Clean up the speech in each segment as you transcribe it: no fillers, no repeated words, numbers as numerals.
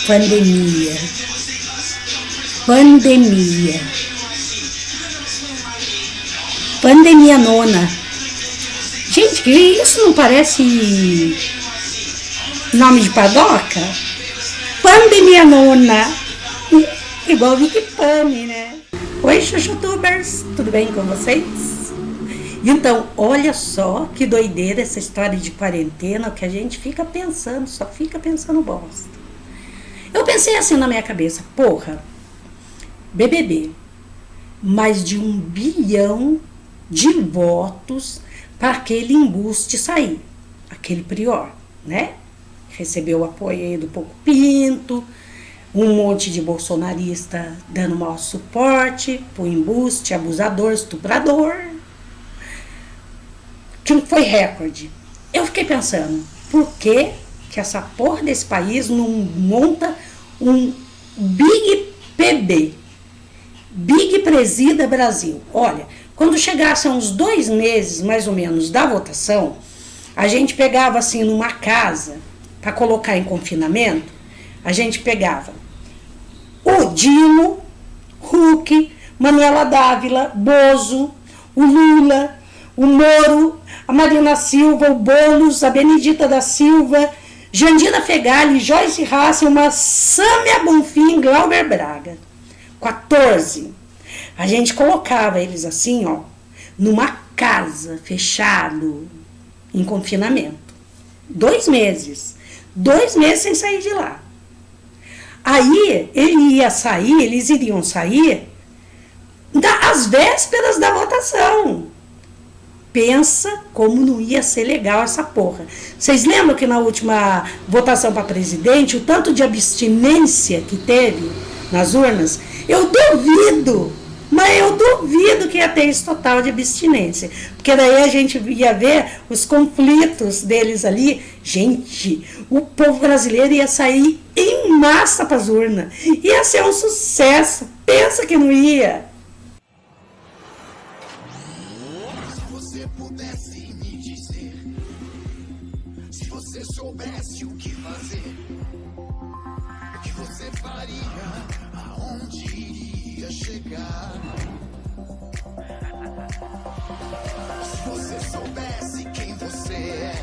Pandemia. Pandemia. Pandemia nona. Gente, isso não parece nome de padoca? Pandemia nona. Igual Vicky Pane, né? Oi, chuchutubers, tudo bem com vocês? Então, olha só que doideira essa história de quarentena, que a gente fica pensando, só fica pensando bosta. Eu pensei assim na minha cabeça, porra, BBB, mais de 1 bilhão de votos para aquele embuste sair, aquele Prior, né? Recebeu o apoio aí do Pouco Pinto, um monte de bolsonarista dando maior suporte pro embuste, abusador, estuprador. Que foi recorde. Eu fiquei pensando, por que essa porra desse país não monta um Big PB? Big Presida Brasil. Olha, quando chegasse a uns 2 meses, mais ou menos, da votação, a gente pegava assim numa casa, para colocar em confinamento, a gente pegava o Dino, Huck, Manuela Dávila, Bozo, o Lula, o Moro, a Marina Silva, o Boulos, a Benedita da Silva, Jandira Fegali, Joyce Hasselmann, Sâmia Bonfim, Glauber Braga. 14. A gente colocava eles assim, ó, numa casa, fechado, em confinamento. 2 meses. 2 meses sem sair de lá. Aí, eles iriam sair às vésperas da votação. Pensa como não ia ser legal essa porra. Vocês lembram que na última votação para presidente, o tanto de abstinência que teve nas urnas? Eu duvido, mas eu duvido que ia ter esse total de abstinência. Porque daí a gente ia ver os conflitos deles ali. Gente, o povo brasileiro ia sair em massa para as urnas. Ia ser um sucesso. Pensa que não ia. Soubesse o que fazer, o que você faria, aonde iria chegar. Se você soubesse quem você é,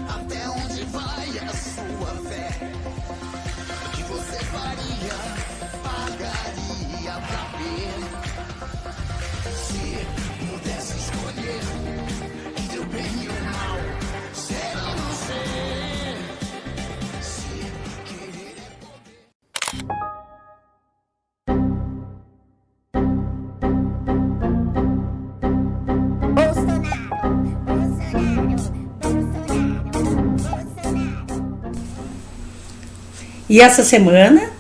até onde vai a sua fé, o que você faria, pagaria pra ver. Se pudesse escolher entre o bem e o mal, E essa semana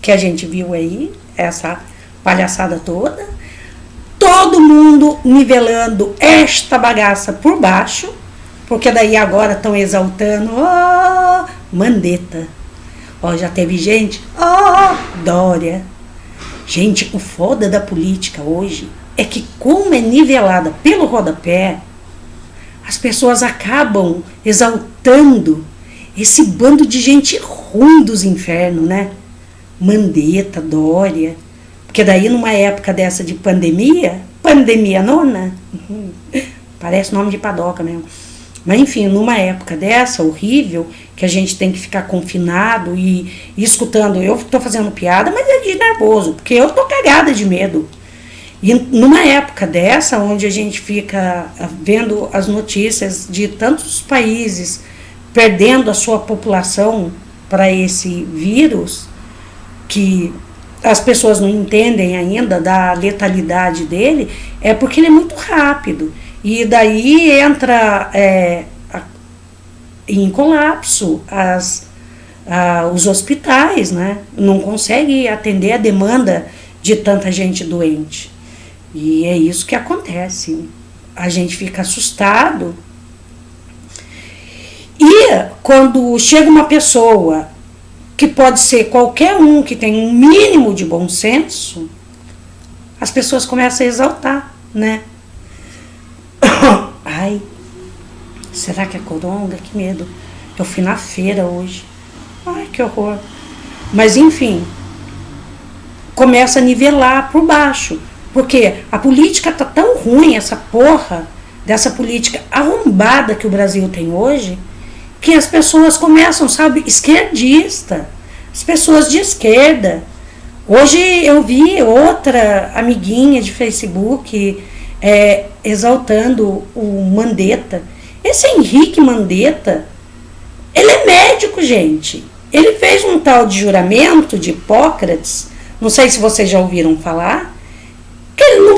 que a gente viu aí, essa palhaçada toda, todo mundo nivelando esta bagaça por baixo, porque daí agora estão exaltando, Mandetta. Já teve gente, Dória. Gente, o foda da política hoje é que, como é nivelada pelo rodapé, as pessoas acabam exaltando esse bando de gente ruim dos infernos, né? Mandetta, Dória. Porque daí, numa época dessa de pandemia nona, parece nome de padoca mesmo. Mas enfim, numa época dessa, horrível, que a gente tem que ficar confinado e escutando, eu tô fazendo piada, mas é de nervoso, porque eu tô cagada de medo. E numa época dessa, onde a gente fica vendo as notícias de tantos países perdendo a sua população para esse vírus, que as pessoas não entendem ainda da letalidade dele, é porque ele é muito rápido. E daí entra em colapso os hospitais, né? Não consegue atender a demanda de tanta gente doente. E é isso que acontece. A gente fica assustado. E quando chega uma pessoa, que pode ser qualquer um que tem um mínimo de bom senso, as pessoas começam a exaltar, né? Ai, será que é coronga? Que medo. Eu fui na feira hoje. Ai, que horror. Mas enfim, começa a nivelar por baixo. Porque a política tá tão ruim, essa porra dessa política arrombada que o Brasil tem hoje, que as pessoas começam, sabe, esquerdista, as pessoas de esquerda. Hoje eu vi outra amiguinha de Facebook exaltando o Mandetta. Esse Henrique Mandetta, ele é médico, gente. Ele fez um tal de juramento de Hipócrates, não sei se vocês já ouviram falar, que ele não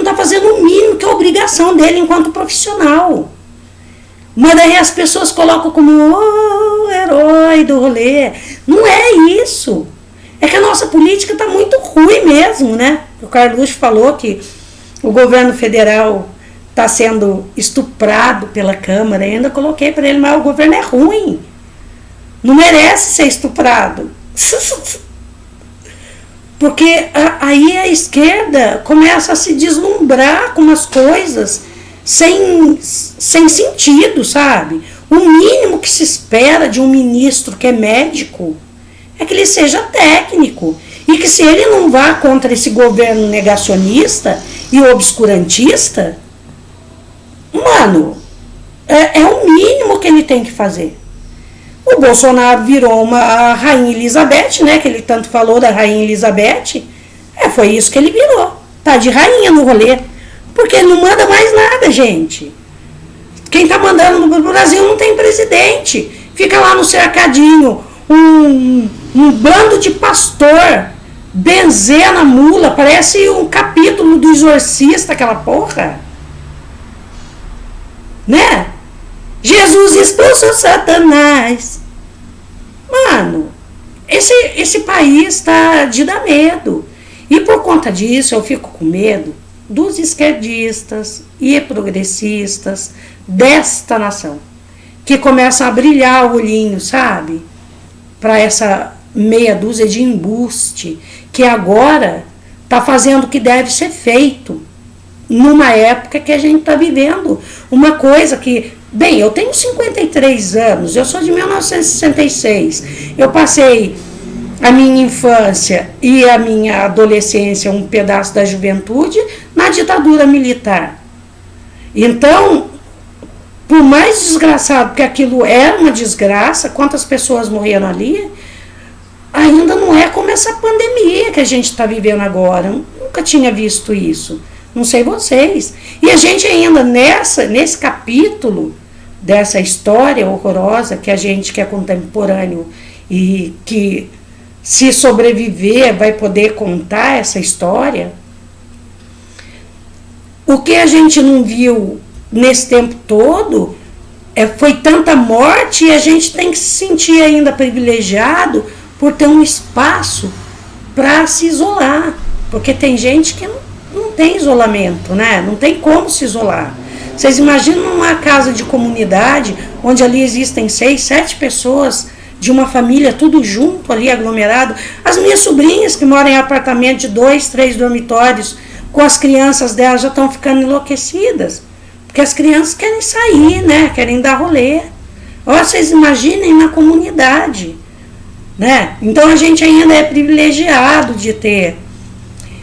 está fazendo o mínimo que é a obrigação dele enquanto profissional. Mas daí as pessoas colocam como o herói do rolê. Não é isso. É que a nossa política está muito ruim mesmo, né? O Carluxo falou que o governo federal está sendo estuprado pela Câmara. Eu ainda coloquei para ele, mas o governo é ruim. Não merece ser estuprado. Porque aí a esquerda começa a se deslumbrar com umas coisas sem sentido, sabe? O mínimo que se espera de um ministro que é médico é que ele seja técnico. E que se ele não vá contra esse governo negacionista e obscurantista, mano, é o mínimo que ele tem que fazer. O Bolsonaro virou a Rainha Elizabeth, né? Que ele tanto falou da Rainha Elizabeth. Foi isso que ele virou. Tá de rainha no rolê. Porque ele não manda mais nada, gente. Quem tá mandando no Brasil não tem presidente. Fica lá no cercadinho um bando de pastor benzendo a mula. Parece um capítulo do Exorcista, aquela porra. Né? Jesus expulsou Satanás. Mano, esse país tá de dar medo. E por conta disso eu fico com medo dos esquerdistas e progressistas desta nação, que começam a brilhar o olhinho, sabe? Para essa meia dúzia de embuste, que agora tá fazendo o que deve ser feito, numa época que a gente tá vivendo uma coisa que... Bem, eu tenho 53 anos, eu sou de 1966, eu passei a minha infância e a minha adolescência, um pedaço da juventude, na ditadura militar. Então, por mais desgraçado que aquilo era uma desgraça, quantas pessoas morreram ali, ainda não é como essa pandemia que a gente está vivendo agora. Eu nunca tinha visto isso. Não sei vocês. E a gente ainda nesse capítulo dessa história horrorosa, que a gente que é contemporâneo e que se sobreviver vai poder contar essa história, o que a gente não viu nesse tempo todo foi tanta morte, e a gente tem que se sentir ainda privilegiado por ter um espaço para se isolar, porque tem gente que não tem isolamento, né? Não tem como se isolar. Vocês imaginam uma casa de comunidade onde ali existem 6, 7 pessoas de uma família, tudo junto ali, aglomerado. As minhas sobrinhas que moram em apartamento de 2, 3 dormitórios, com as crianças delas já estão ficando enlouquecidas, porque as crianças querem sair, né? Querem dar rolê. Ou vocês imaginem na comunidade, né? Então a gente ainda é privilegiado de ter.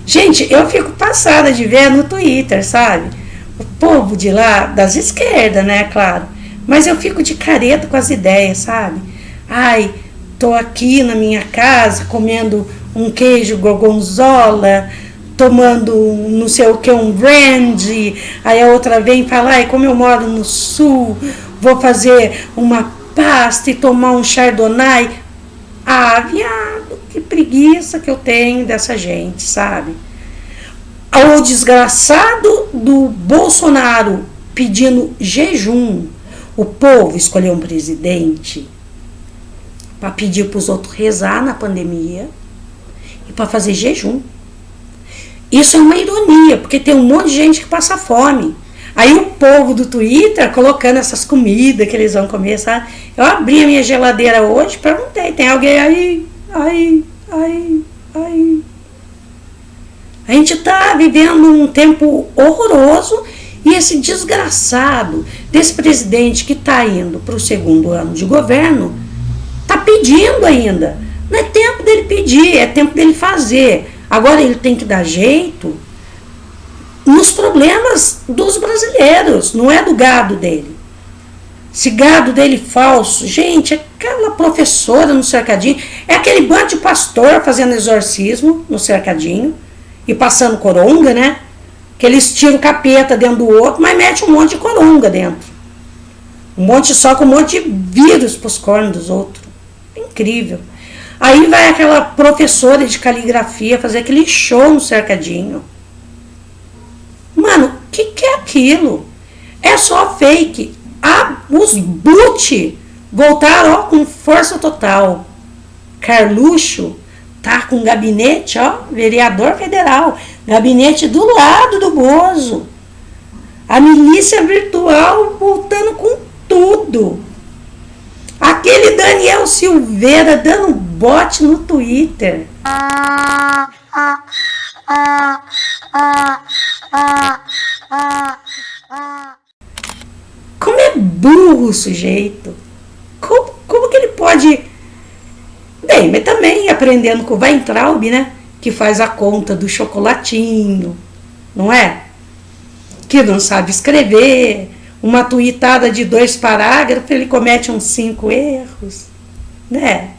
Gente, eu fico passada de ver no Twitter, sabe? O povo de lá, das esquerdas, né, claro. Mas eu fico de careta com as ideias, sabe? Ai, tô aqui na minha casa comendo um queijo gorgonzola, tomando não sei o que, um brandy. Aí a outra vem e fala, ai, como eu moro no sul, vou fazer uma pasta e tomar um chardonnay. Ah, viado, que preguiça que eu tenho dessa gente, sabe? O desgraçado do Bolsonaro pedindo jejum. O povo escolheu um presidente para pedir para os outros rezar na pandemia e para fazer jejum. Isso é uma ironia, porque tem um monte de gente que passa fome. Aí o povo do Twitter colocando essas comidas que eles vão comer, sabe? Eu abri a minha geladeira hoje, perguntei, tem alguém aí? A gente está vivendo um tempo horroroso, e esse desgraçado desse presidente que está indo para o 2º ano de governo está pedindo ainda. Não é tempo dele pedir, é tempo dele fazer. Agora ele tem que dar jeito nos problemas dos brasileiros, não é do gado dele. Esse gado dele falso, gente, aquela professora no cercadinho, é aquele bando de pastor fazendo exorcismo no cercadinho e passando coronga, né? Que eles tiram o capeta dentro do outro, mas mete um monte de coronga dentro. Um monte só com um monte de vírus pros cornos dos outros. Incrível. Aí vai aquela professora de caligrafia fazer aquele show no cercadinho. Mano, o que é aquilo? É só fake. Os boot voltaram, ó, com força total. Carluxo tá com gabinete, ó, vereador federal, gabinete do lado do Bozo. A milícia virtual voltando com tudo. Aquele Daniel Silveira dando bote no Twitter. Como é burro o sujeito. Como que ele pode... Bem, mas também aprendendo com o Weintraub, né? Que faz a conta do chocolatinho, não é? Que não sabe escrever. Uma tuitada de 2 parágrafos, ele comete uns 5 erros, né?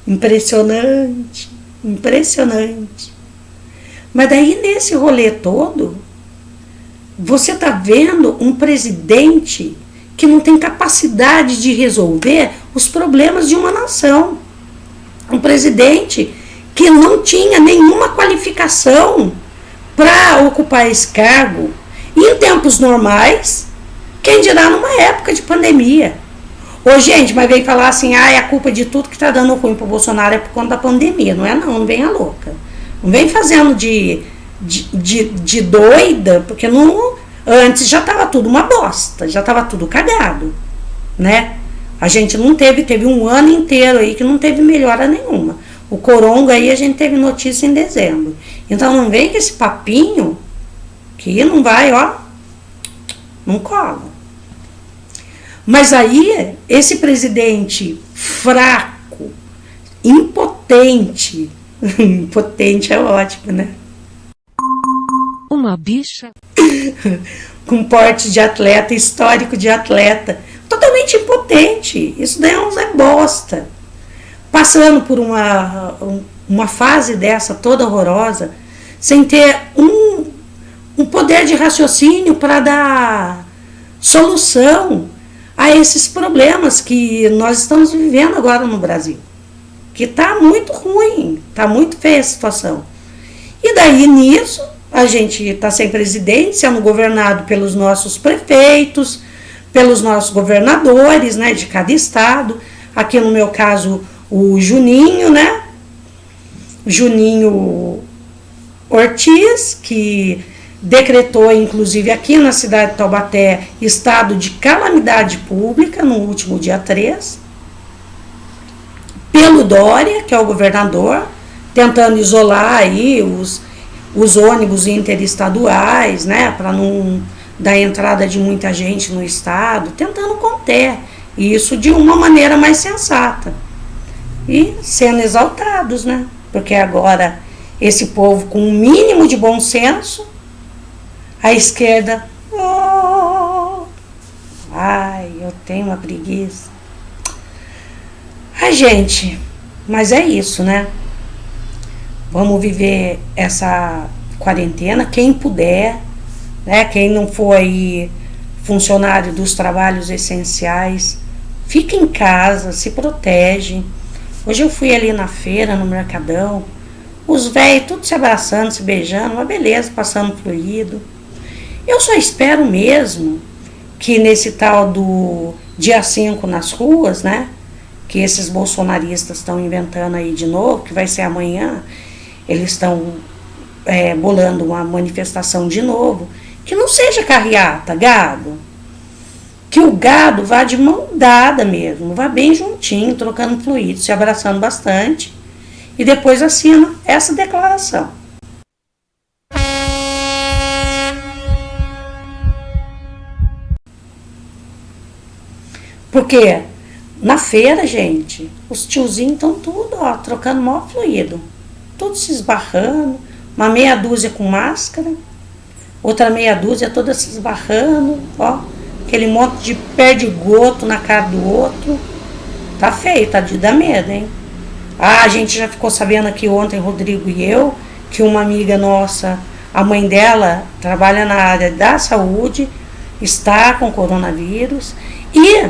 Impressionante, impressionante. Mas daí nesse rolê todo, você tá vendo um presidente que não tem capacidade de resolver os problemas de uma nação. Um presidente que não tinha nenhuma qualificação para ocupar esse cargo. E em tempos normais, quem dirá numa época de pandemia. Ô, gente, mas vem falar assim, a culpa de tudo que tá dando ruim pro Bolsonaro é por conta da pandemia. Não é não venha louca. Não vem fazendo de doida, porque não, antes já tava tudo uma bosta, já tava tudo cagado, né? A gente não teve um ano inteiro aí que não teve melhora nenhuma. O coronga aí a gente teve notícia em dezembro. Então não vem com esse papinho que não vai, ó, não cola. Mas aí, esse presidente fraco, impotente, impotente é ótimo, né? Uma bicha. Com porte de atleta, histórico de atleta, totalmente impotente. Isso daí é bosta. Passando por uma fase dessa toda horrorosa, sem ter um poder de raciocínio para dar solução a esses problemas que nós estamos vivendo agora no Brasil. Que está muito ruim, está muito feia a situação. E daí nisso, a gente está sem presidente, sendo governado pelos nossos prefeitos, pelos nossos governadores, né, de cada estado. Aqui no meu caso, o Juninho, né? Juninho Ortiz, que decretou, inclusive aqui na cidade de Taubaté, estado de calamidade pública no último dia 3, pelo Dória, que é o governador, tentando isolar aí os ônibus interestaduais, né, para não dar entrada de muita gente no estado, tentando conter isso de uma maneira mais sensata. E sendo exaltados, né, porque agora esse povo com um mínimo de bom senso, a esquerda, ai, eu tenho uma preguiça. Ai, gente, mas é isso, né? Vamos viver essa quarentena, quem puder, né? Quem não for aí funcionário dos trabalhos essenciais, fica em casa, se protege. Hoje eu fui ali na feira, no Mercadão, os velhos tudo se abraçando, se beijando, uma beleza, passando fluido. Eu só espero mesmo que nesse tal do dia 5 nas ruas, né, que esses bolsonaristas estão inventando aí de novo, que vai ser amanhã, eles estão bolando uma manifestação de novo, que não seja carreata, gado, que o gado vá de mão dada mesmo, vá bem juntinho, trocando fluido, se abraçando bastante, e depois assina essa declaração. Porque Na feira, gente, os tiozinhos estão tudo, ó, trocando maior fluido. Tudo se esbarrando, uma meia dúzia com máscara, outra meia dúzia toda se esbarrando, ó. Aquele monte de perdigoto na cara do outro. Tá feio, tá de dar medo, hein? Ah, a gente já ficou sabendo aqui ontem, Rodrigo e eu, que uma amiga nossa, a mãe dela trabalha na área da saúde, está com coronavírus. E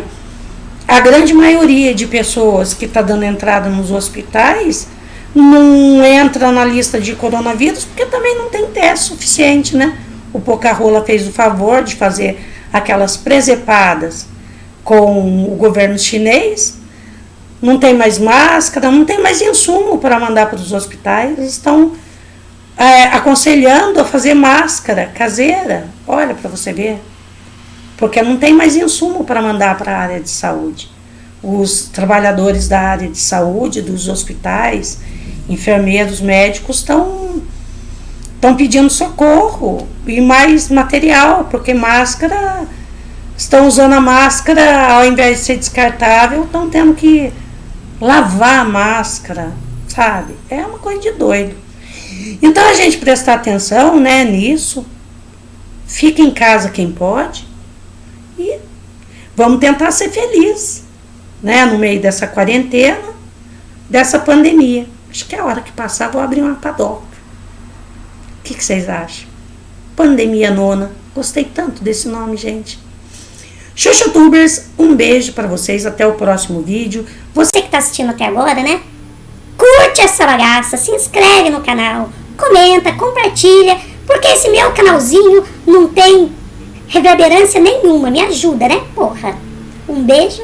a grande maioria de pessoas que está dando entrada nos hospitais não entra na lista de coronavírus porque também não tem teste suficiente, né? O Pocarola fez o favor de fazer aquelas presepadas com o governo chinês. Não tem mais máscara, não tem mais insumo para mandar para os hospitais. Eles estão aconselhando a fazer máscara caseira. Olha para você ver. Porque não tem mais insumo para mandar para a área de saúde. Os trabalhadores da área de saúde, dos hospitais, enfermeiros, médicos estão pedindo socorro e mais material, porque máscara, estão usando a máscara, ao invés de ser descartável, estão tendo que lavar a máscara, sabe? É uma coisa de doido. Então a gente prestar atenção, né, nisso, fica em casa quem pode e vamos tentar ser felizes, né, no meio dessa quarentena, dessa pandemia. Acho que é a hora que passar, vou abrir uma padoca. O que vocês acham? Pandemia nona. Gostei tanto desse nome, gente. Chuchutubers, um beijo pra vocês. Até o próximo vídeo. Você que tá assistindo até agora, né? Curte essa bagaça, se inscreve no canal, comenta, compartilha, porque esse meu canalzinho não tem reverberância nenhuma. Me ajuda, né? Porra. Um beijo